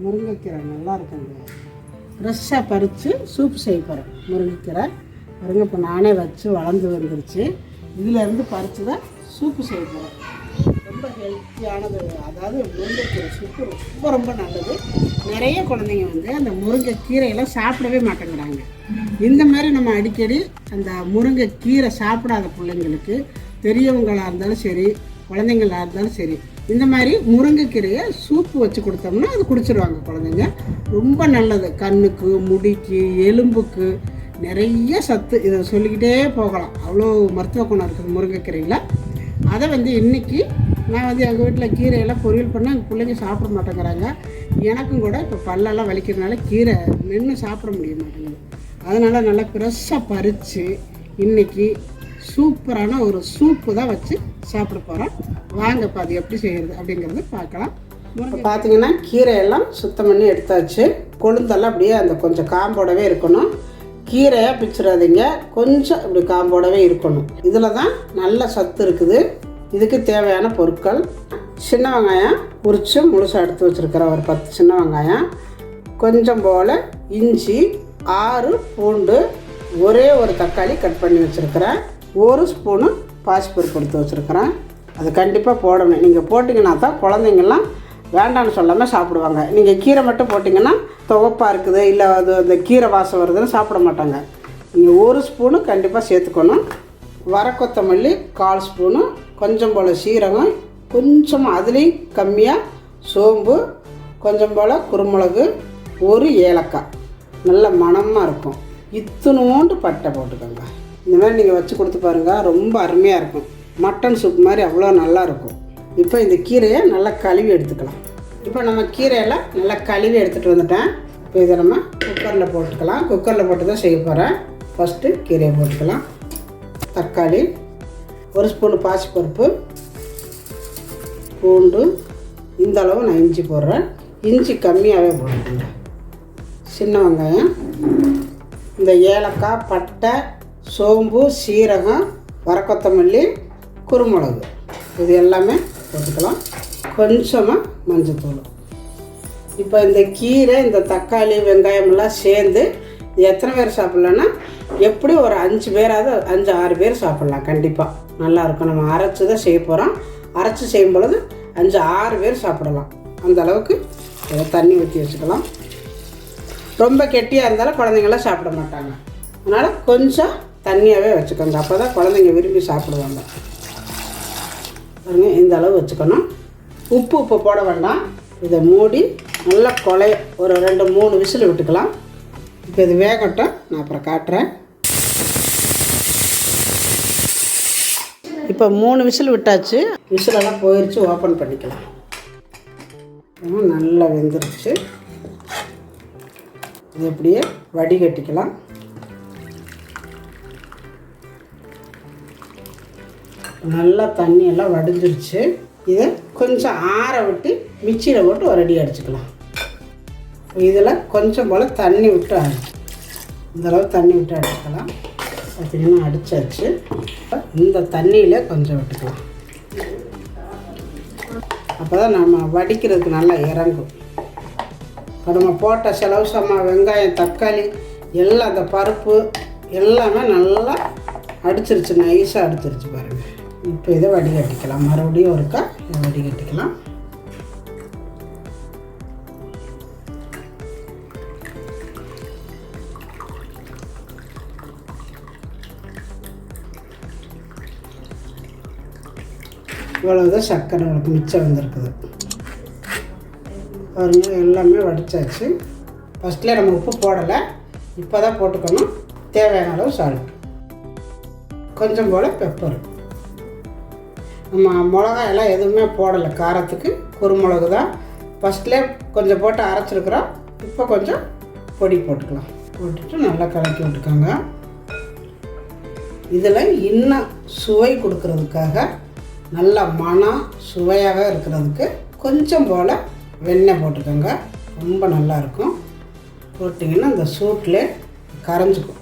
முருங்கைக்கீரை நல்லா இருக்குங்க. ஃப்ரெஷ்ஷாக பறித்து சூப் செய்ய போகிறேன். முருங்கைக்கீரை பாருங்க, இப்போ நானே வச்சு வளர்ந்து வந்துருச்சு. இதிலேருந்து பறித்து தான் சூப்பு செய்ய போகிறேன். ரொம்ப ஹெல்த்தியானது. அதாவது முருங்கைக்கீரை சூப்பு ரொம்ப ரொம்ப நல்லது. நிறைய குழந்தைங்க வந்து அந்த முருங்கைக்கீரையெல்லாம் சாப்பிடவே மாட்டேங்கிறாங்க. இந்த மாதிரி நம்ம அடிக்கடி அந்த முருங்கைக்கீரை சாப்பிடாத பிள்ளைங்களுக்கு, பெரியவங்களாக இருந்தாலும் சரி, குழந்தைங்களாக இருந்தாலும் சரி, இந்த மாதிரி முருங்கைக்கீரையை சூப்பு வச்சு கொடுத்தோம்னா அது குடிச்சிடுவாங்க குழந்தைங்க. ரொம்ப நல்லது. கண்ணுக்கு, முடிக்கு, எலும்புக்கு நிறைய சத்து. இதை சொல்லிக்கிட்டே போகலாம். அவ்வளோ மருத்துவ குணம் இருக்குது முருங்கைக்கீரையில். அதை வந்து இன்றைக்கி நான் வந்து எங்கள் வீட்டில் கீரையெல்லாம் பொரியல் பண்ணால் எங்கள் பிள்ளைங்க சாப்பிட மாட்டேங்கிறாங்க. எனக்கும் கூட இப்போ பல்லெல்லாம் வலிக்கிறதுனால கீரை மென்று சாப்பிட முடிய மாட்டேங்குது. அதனால் நல்லா ஃப்ரெஷ்ஷாக பறித்து இன்றைக்கி சூப்பரான ஒரு சூப்பு தான் வச்சு சாப்பிட போகிறோம். வாங்க இப்போ அது எப்படி செய்கிறது அப்படிங்கிறது பார்க்கலாம். இப்போ பார்த்தீங்கன்னா கீரையெல்லாம் சுத்தம் பண்ணி எடுத்தாச்சு. கொழுந்தெல்லாம் அப்படியே அந்த கொஞ்சம் காம்போடவே இருக்கணும். கீரையாக பிச்சிடாதீங்க, கொஞ்சம் இப்படி காம்போடவே இருக்கணும். இதில் தான் நல்ல சத்து இருக்குது. இதுக்கு தேவையான பொருட்கள்: சின்ன வெங்காயம் உரித்து முழுசாக எடுத்து வச்சுருக்கிறேன், ஒரு 10 சின்ன வெங்காயம், கொஞ்சம் போல் இஞ்சி, 6 பூண்டு, ஒரே ஒரு தக்காளி கட் பண்ணி வச்சுருக்கிறேன், 1 ஸ்பூனு பாசிப்பருப்பு எடுத்து வச்சுருக்கிறேன். அது கண்டிப்பாக போடணும். நீங்கள் போட்டிங்கன்னா தான் குழந்தைங்கள்லாம் வேண்டான்னு சொல்லாமல் சாப்பிடுவாங்க. நீங்கள் கீரை மட்டும் போட்டிங்கன்னா துவப்பாக இருக்குது, இல்லை அது அந்த கீரை வாசம் வருதுன்னு சாப்பிட மாட்டாங்க. நீங்கள் 1 ஸ்பூனு கண்டிப்பாக சேர்த்துக்கணும். வரக்கொத்தமல்லி 1/4 ஸ்பூனு, கொஞ்சம் போல் சீரகம், கொஞ்சமாக அதுலேயும் கம்மியாக சோம்பு, கொஞ்சம் போல் குருமிளகு, 1 ஏலக்காய், நல்ல மணமாக இருக்கும். இத்துணூண்டு பட்டை போட்டுக்கோங்க. இந்த மாதிரி நீங்கள் வச்சு கொடுத்து பாருங்கள், ரொம்ப அருமையாக இருக்கும். மட்டன் சூப் மாதிரி அவ்வளோ நல்லா இருக்கும். இப்போ இந்த கீரையை நல்லா கழுவி எடுத்துக்கலாம். இப்போ நம்ம கீரையெல்லாம் நல்லா கழுவி எடுத்துகிட்டு வந்துட்டேன். இப்போ இதை நம்ம குக்கரில் போட்டுக்கலாம். குக்கரில் போட்டு தான் செய்ய போகிறேன். ஃபஸ்ட்டு கீரையை போட்டுக்கலாம். தக்காளி, 1 ஸ்பூனு பாசிப்பருப்பு, பூண்டு, இந்த அளவு நான் இஞ்சி போடுறேன். இஞ்சி கம்மியாகவே போட்டுக்கோங்க. சின்ன வெங்காயம், இந்த ஏலக்காய், பட்டை, சோம்பு, சீரகம், வரக்கொத்தமல்லி, குருமிளகு, இது எல்லாமே போட்டுக்கலாம். கொஞ்சமாக மஞ்சத்தூள். இப்போ இந்த கீரை, இந்த தக்காளி, வெங்காயமெல்லாம் சேர்ந்து எத்தனை பேர் சாப்பிட்லான்னா எப்படி ஒரு 5 பேராவது, 5-6 பேர் சாப்பிட்லாம். கண்டிப்பாக நல்லாயிருக்கும். நம்ம அரைச்சி தான் செய்ய போகிறோம். அரைச்சி செய்யும் பொழுது 5-6 பேர் சாப்பிடலாம். அந்த அளவுக்கு தண்ணி ஊற்றி வச்சுக்கலாம். ரொம்ப கெட்டியாக இருந்தாலும் குழந்தைங்களாம் சாப்பிட மாட்டாங்க. அதனால் கொஞ்சம் தண்ணியாகவே வச்சுக்கோங்க. அப்போ தான் குழந்தைங்க விரும்பி சாப்பிடுவாங்க. பாருங்க, இந்த அளவு வச்சுக்கணும். உப்பு போட வேண்டாம். இதை மூடி நல்லா ஒரு 2-3 விசில் விட்டுக்கலாம். இப்போ இது வேகட்டும், நான் அப்புறம் காட்டுறேன். இப்போ 3 விசில் விட்டாச்சு. விசிலெல்லாம் போயிடுச்சு. ஓப்பன் பண்ணிக்கலாம். நல்லா வெந்துருச்சு. இது அப்படியே வடிகட்டிக்கலாம். நல்லா தண்ணியெல்லாம் வடிஞ்சிருச்சு. இதை கொஞ்சம் ஆற விட்டு மிக்சியில் போட்டு ஒரு அடி அடிச்சுக்கலாம். இதில் கொஞ்சம் போல் தண்ணி விட்டு அடிச்சு, இந்தளவு தண்ணி விட்டு அடிச்சுக்கலாம். பார்த்திங்கன்னா அடித்தாச்சு. இந்த தண்ணியில் கொஞ்சம் விட்டுக்கலாம். அப்போ தான் நம்ம வடிக்கிறதுக்கு நல்லா இறங்கும். இப்போ நம்ம போட்ட செலவு சாமான், வெங்காயம், தக்காளி எல்லாம், அந்த பருப்பு எல்லாமே நல்லா அடிச்சிருச்சு, நைஸாக அடிச்சிருச்சு பாருங்கள். இப்போ இதை வடிகட்டிக்கலாம். மறுபடியும் ஒருக்கா இதை வடிகட்டிக்கலாம். இவ்வளவுதான் சர்க்கரை உங்களுக்கு மிச்சம் வந்திருக்குது பாருங்கள். எல்லாமே வடித்தாச்சு. ஃபஸ்ட்லேயே நம்ம உப்பு போடலை, இப்போ தான் போட்டுக்கணும். தேவையான அளவு சால்ட், கொஞ்சம் போல் பெப்பர். நம்ம மிளகாயெல்லாம் எதுவுமே போடலை காரத்துக்கு. குருமிளகு தான் ஃபஸ்ட்லேயே கொஞ்சம் போட்டு அரைச்சிருக்கிறோம். இப்போ கொஞ்சம் பொடி போட்டுக்கலாம். போட்டுட்டு நல்லா கலக்கி விட்டுக்கோங்க. இதில் இன்னும் சுவை கொடுக்கறதுக்காக, நல்ல மனம் சுவையாக இருக்கிறதுக்கு கொஞ்சம் போல் வெண்ணெய் போட்டுக்கோங்க. ரொம்ப நல்லாயிருக்கும். போட்டிங்கன்னா இந்த சூட்டில் கரைஞ்சிக்கும்.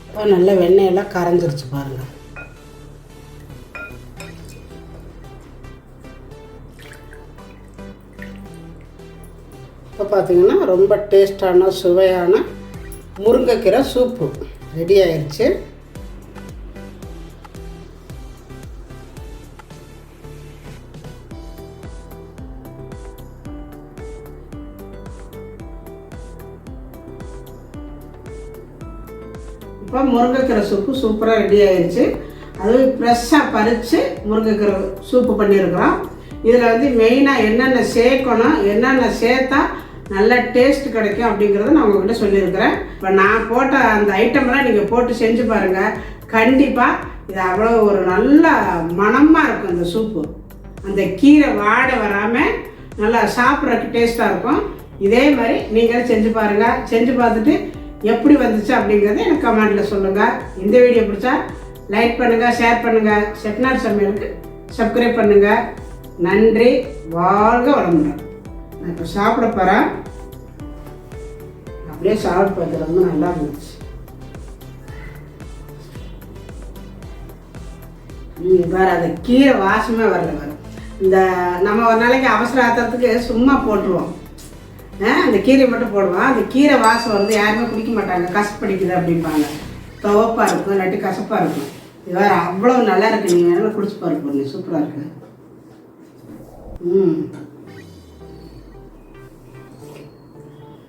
இப்போ நல்லா வெண்ணெயெல்லாம் கரைஞ்சிருச்சு பாருங்கள். இப்போ பார்த்தீங்கன்னா ரொம்ப டேஸ்டான சுவையான முருங்கைக்கீரை சூப்பு ரெடி ஆயிடுச்சு. இப்போ முருங்கைக்கீரை சூப்பு சூப்பராக ரெடி ஆயிடுச்சு. அதுவும் ஃப்ரெஷ்ஷாக பறித்து முருங்கைக்கீரை சூப்பு பண்ணியிருக்கிறோம். இதில் வந்து மெயினாக என்னென்ன சேர்க்கணும், என்னென்ன சேர்த்தா நல்ல டேஸ்ட் கிடைக்கும் அப்படிங்கிறத நான் உங்கள்கிட்ட சொல்லியிருக்கிறேன். இப்போ நான் போட்ட அந்த ஐட்டமெல்லாம் நீங்கள் போட்டு செஞ்சு பாருங்கள். கண்டிப்பாக இது அவ்வளோ ஒரு நல்ல மணமாக இருக்கும். இந்த சூப்பு அந்த கீரை வாடை வராமல் நல்லா சாப்பிட்றதுக்கு டேஸ்ட்டாக இருக்கும். இதே மாதிரி நீங்களும் செஞ்சு பாருங்கள். செஞ்சு பார்த்துட்டு எப்படி வந்துச்சு அப்படிங்கிறத எனக்கு கமெண்ட்டில் சொல்லுங்கள். இந்த வீடியோ பிடிச்சா லைக் பண்ணுங்கள், ஷேர் பண்ணுங்கள். செட்டிநாடு சமையலுக்கு சப்ஸ்கிரைப் பண்ணுங்கள். நன்றி. வாழ்க வளமுடன். நான் இப்போ சாப்பிட போகிறேன். அப்படியே சாப்பிட்டு பார்த்து ரொம்ப நல்லா இருந்துச்சு. வேறு அந்த கீரை வாசமே வரல. வரும் இந்த நம்ம ஒரு நாளைக்கு அவசர ஆத்திரத்துக்கு சும்மா போட்டுருவோம். அந்த கீரை மட்டும் போடுவோம். அந்த கீரை வாசம் வந்து யாருமே குடிக்க மாட்டாங்க. கசப்படிக்குது அப்படிம்பாங்க. துவப்பாக இருக்கும், இல்லாட்டி கசப்பாக இருக்கும். இது வேறு அவ்வளோ நல்லா இருக்குது. நீங்கள் வேணாலும் குடிச்சு பாருங்க. சூப்பராக இருக்குது.